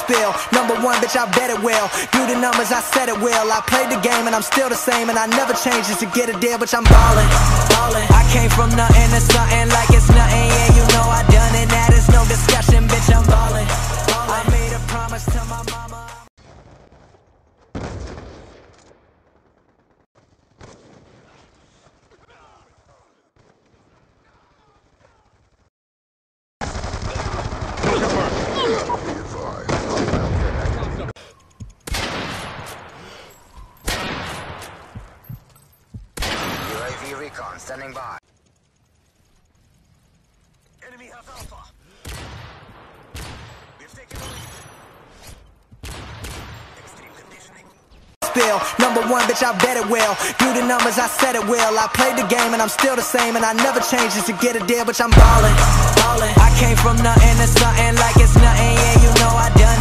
spill. #1, bitch, I bet it well. Do the numbers, I said it will. I played the game and I'm still the same, and I never changed just to get a deal, bitch, I'm ballin', ballin'. I came from nothing to something like it's nothing, yeah, you know I done it, that is no discussion, bitch, I'm ballin', ballin'. I made a promise to my mama. UAV recon standing by. Enemy has Alpha. We've taken the lead. Extreme conditioning. Spill. #1, bitch, I bet it will. Do the numbers, I said it will. I played the game and I'm still the same, and I never changed just to get a deal, bitch, I'm ballin', ballin'. I came from nothing to something like it's nothing, yeah, you know I done